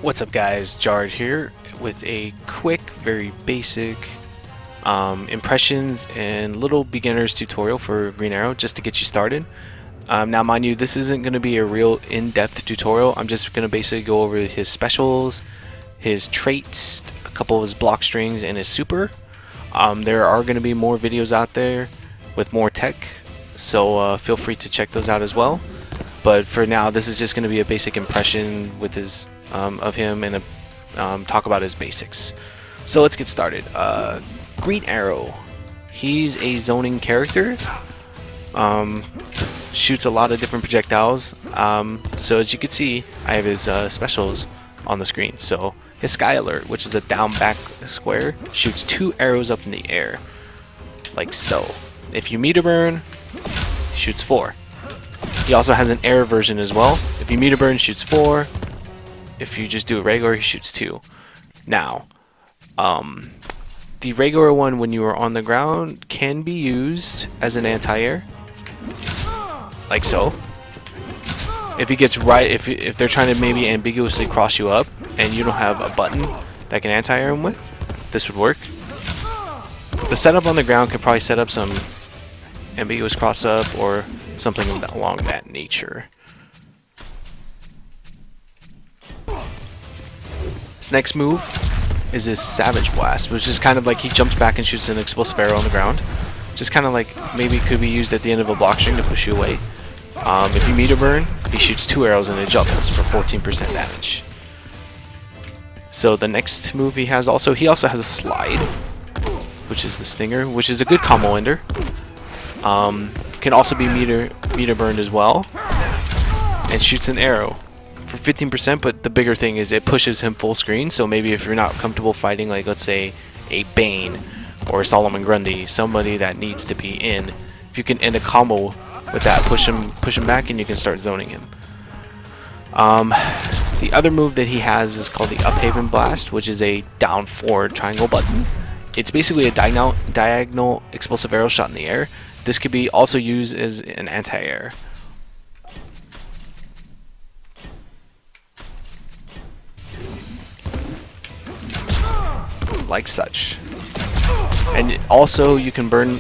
What's up guys, Jared here with a quick, very basic impressions and little beginner's tutorial for Green Arrow just to get you started. Now mind you, this isn't going to be a real in-depth tutorial. I'm just going to basically go over his specials, his traits, a couple of his block strings, and his super. There are going to be more videos out there with more tech, so feel free to check those out as well. But for now, this is just going to be a basic impression with his of him and talk about his basics. So let's get started. Green Arrow. He's a zoning character. Shoots a lot of different projectiles. So as you can see, I have his specials on the screen. So his Sky Alert, which is a down back square, shoots 2 arrows up in the air, like so. If you meter burn, shoots 4. He also has an air version as well. If you meter burn, shoots 4. If you just do a regular, he shoots 2. Now, the regular one when you are on the ground can be used as an anti-air, like so. If he gets right, if they're trying to maybe ambiguously cross you up and you don't have a button that can anti-air him with, this would work. The setup on the ground could probably set up some ambiguous cross up or something along that nature. His next move is his Savage Blast, which is kind of like he jumps back and shoots an explosive arrow on the ground. Just kind of like maybe could be used at the end of a block string to push you away. If you meter burn, he shoots 2 arrows and it juggles for 14% damage. So the next move he has also has a Slide, which is the Stinger, which is a good combo ender. Can also be meter burned as well, and shoots an arrow for 15%, but the bigger thing is it pushes him full screen. So maybe if you're not comfortable fighting, like let's say a Bane or a Solomon Grundy, somebody that needs to be in, if you can end a combo with that, push him back and you can start zoning him. The other move that he has is called the Uphaven Blast, which is a down forward triangle button. It's basically a diagonal explosive arrow shot in the air. This could be also used as an anti-air. Like such. And also you can burn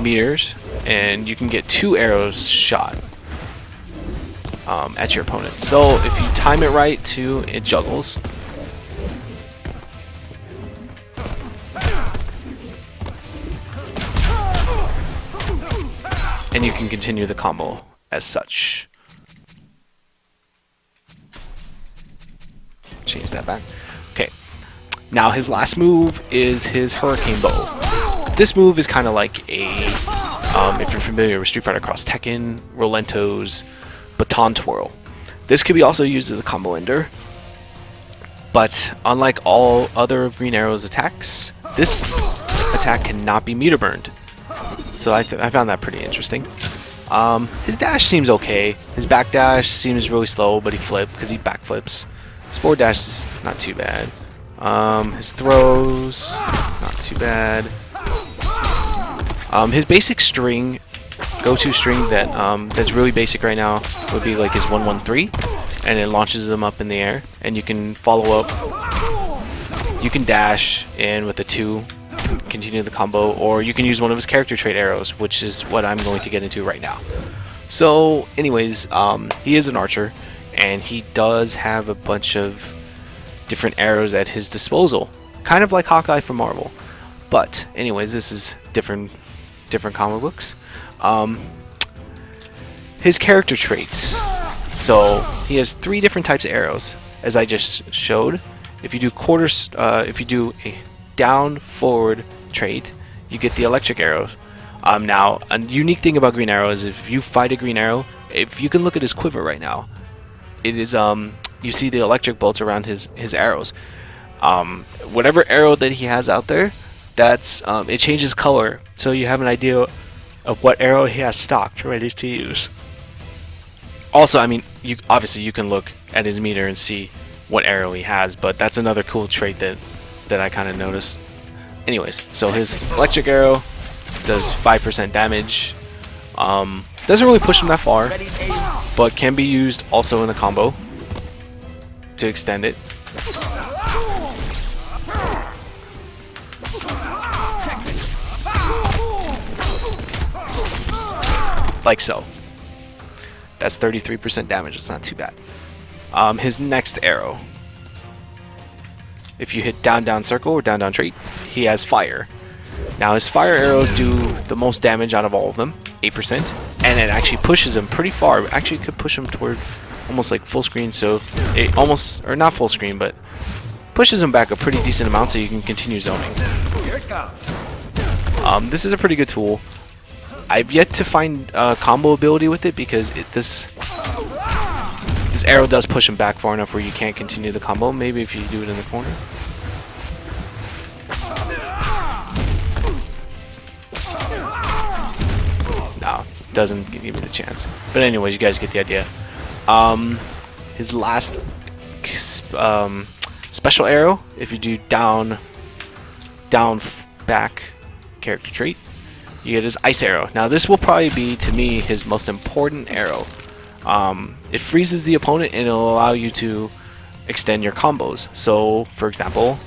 meters and you can get 2 arrows shot at your opponent. So if you time it right too, it juggles. And you can continue the combo as such. Change that back. Okay. Now his last move is his Hurricane Bow. This move is kind of like a, if you're familiar with Street Fighter Cross Tekken, Rolento's Baton Twirl. This could be also used as a combo ender. But unlike all other of Green Arrow's attacks, this attack cannot be meter burned. So I found that pretty interesting. His dash seems okay. His back dash seems really slow, but he flipped because he backflips. His forward dash is not too bad. His throws, not too bad. His basic string, go-to string that's really basic right now would be like his 1-1-3, and it launches them up in the air, and you can follow up. You can dash in with the 2. Continue the combo, or you can use one of his character trait arrows, which is what I'm going to get into right now. So anyways, he is an archer and he does have a bunch of different arrows at his disposal, kind of like Hawkeye from Marvel. But anyways, this is different comic books. His character traits, so he has 3 different types of arrows, as I just showed. If you do if you do a down forward trait, you get the electric arrows. Now a unique thing about Green Arrow is if you fight a Green Arrow, if you can look at his quiver right now, it is you see the electric bolts around his arrows. Whatever arrow that he has out there, that's it changes color, so you have an idea of what arrow he has stocked ready to use. Also, I mean, obviously you can look at his meter and see what arrow he has, but that's another cool trait that I kind of noticed. Anyways, so his electric arrow does 5% damage. Doesn't really push him that far, but can be used also in a combo. to extend it. Like so. That's 33% damage. It's not too bad. His next arrow. If you hit down down circle or down down trait, he has fire. Now his fire arrows do the most damage out of all of them, 8%, and it actually pushes him pretty far. Actually, it could push him toward almost like full screen, so it almost, or not full screen, but pushes him back a pretty decent amount so you can continue zoning. This is a pretty good tool. I've yet to find combo ability with it because this arrow does push him back far enough where you can't continue the combo. Maybe if you do it in the corner. No, doesn't give me the chance. But anyways, you guys get the idea. His last special arrow, if you do down back character trait, you get his ice arrow. Now this will probably be, to me, his most important arrow. It freezes the opponent and it'll allow you to extend your combos. So, for example,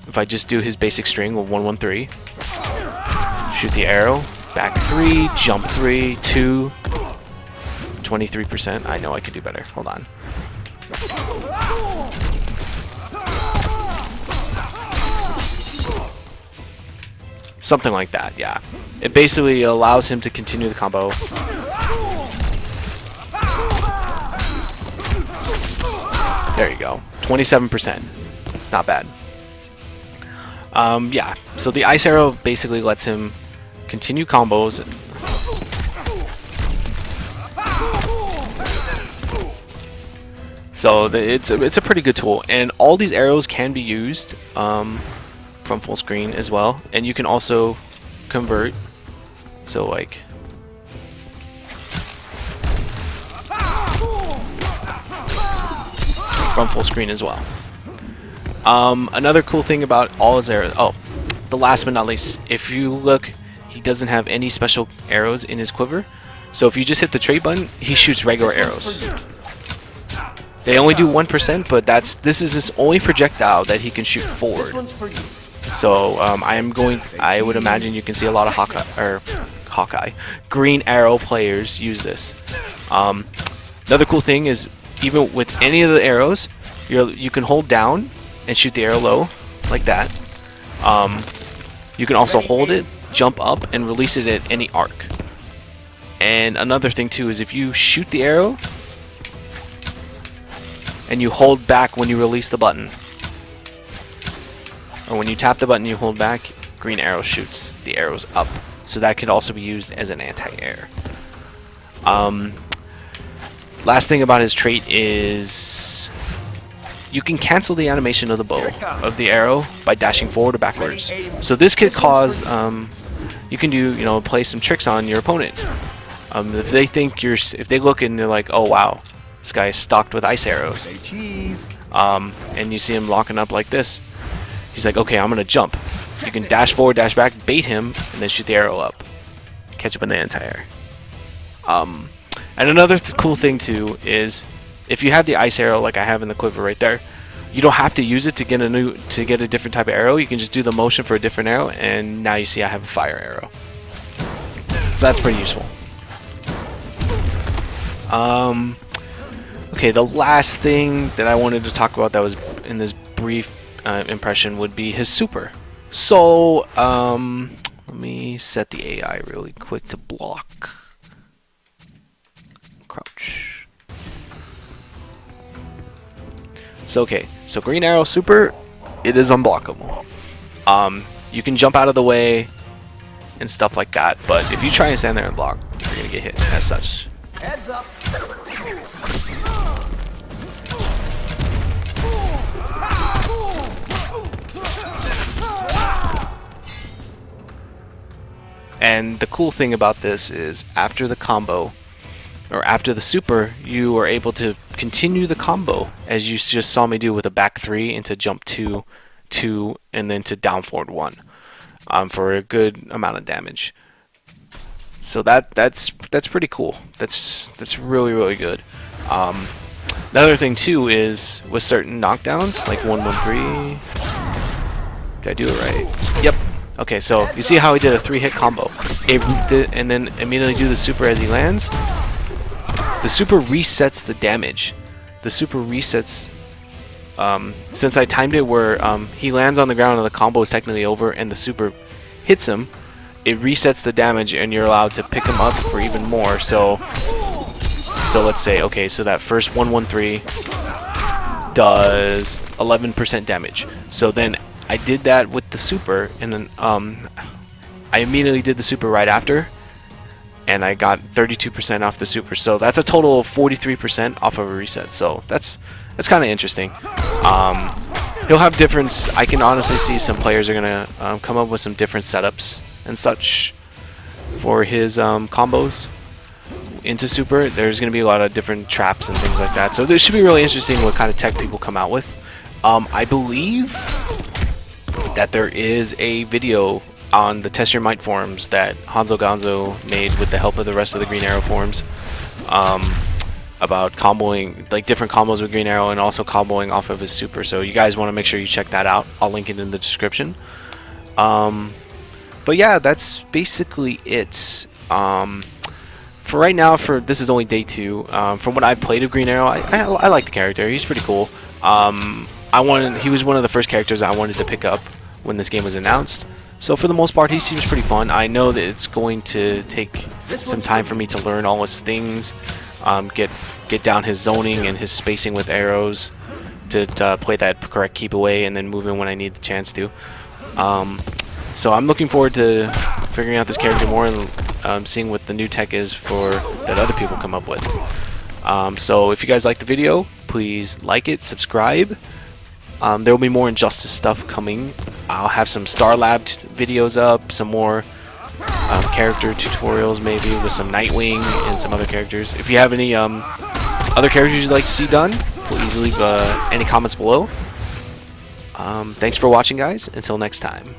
if I just do his basic string with 1-1-3, shoot the arrow, back 3, jump 3, 2, 23%. I know I can do better. Hold on. Something like that, yeah. It basically allows him to continue the combo. There you go. 27%. It's not bad. Yeah, so the ice arrow basically lets him continue combos. So it's a pretty good tool, and all these arrows can be used from full screen as well, and you can also convert. So like from full screen as well. Another cool thing about all his arrows, the last but not least, if you look, he doesn't have any special arrows in his quiver. So if you just hit the trait button, he shoots regular arrows. They only do 1%, but this is his only projectile that he can shoot forward. So I would imagine you can see a lot of Hawkeye, Green Arrow players use this. Another cool thing is, even with any of the arrows, you can hold down and shoot the arrow low, like that. You can also hold it, jump up, and release it at any arc. And another thing too is if you shoot the arrow and you hold back when you release the button, or when you tap the button you hold back, green arrow shoots the arrows up. So that could also be used as an anti-air. Last thing about his trait is you can cancel the animation of the bow, of the arrow, by dashing forward or backwards. So this could cause, you can do, play some tricks on your opponent. If they think if they look and they're like, oh wow, this guy is stocked with ice arrows, and you see him locking up like this, he's like, okay, I'm gonna jump. You can dash forward, dash back, bait him, and then shoot the arrow up, catch up in the anti-air. And another cool thing too is, if you have the ice arrow like I have in the quiver right there, you don't have to use it to get a different type of arrow. You can just do the motion for a different arrow, and now you see I have a fire arrow. So that's pretty useful. Okay, the last thing that I wanted to talk about that was in this brief impression would be his super. So let me set the AI really quick to block. Crouch. So okay, so green arrow super, it is unblockable. You can jump out of the way and stuff like that, but if you try and stand there and block, you're gonna get hit as such. Heads up. And the cool thing about this is, after the combo, or after the super, you are able to continue the combo, as you just saw me do with a back 3 into jump 2, 2, and then to down forward 1, for a good amount of damage. So that's pretty cool. That's really good. The other thing too is with certain knockdowns, like 113. Did I do it right? Yep. Okay, so you see how he did a 3-hit combo, and then immediately do the super as he lands. The super resets the damage. The super resets. Since I timed it where he lands on the ground and the combo is technically over, and the super hits him, it resets the damage, and you're allowed to pick him up for even more. So let's say, okay, so that first 113 does 11% damage. So then I did that with the super, and then I immediately did the super right after, and I got 32% off the super. So that's a total of 43% off of a reset. So that's kind of interesting. He'll have different. I can honestly see some players are gonna come up with some different setups and such for his combos into super. There's gonna be a lot of different traps and things like that. So this should be really interesting what kind of tech people come out with. I believe that there is a video on the Test Your Might forums that Honzo Gonzo made with the help of the rest of the Green Arrow forums about comboing, like different combos with Green Arrow and also comboing off of his super. So you guys want to make sure you check that out. I'll link it in the description. But yeah, that's basically it. For right now, this is only day 2. From what I played of Green Arrow, I like the character. He's pretty cool. He was one of the first characters I wanted to pick up when this game was announced. So for the most part, he seems pretty fun. I know that it's going to take some time for me to learn all his things, get down his zoning and his spacing with arrows to play that correct keep away and then move in when I need the chance to. So I'm looking forward to figuring out this character more and seeing what the new tech is for that other people come up with. So if you guys like the video, please like it, subscribe. There will be more Injustice stuff coming. I'll have some Star Lab videos up, some more character tutorials maybe with some Nightwing and some other characters. If you have any other characters you'd like to see done, please leave any comments below. Thanks for watching, guys. Until next time.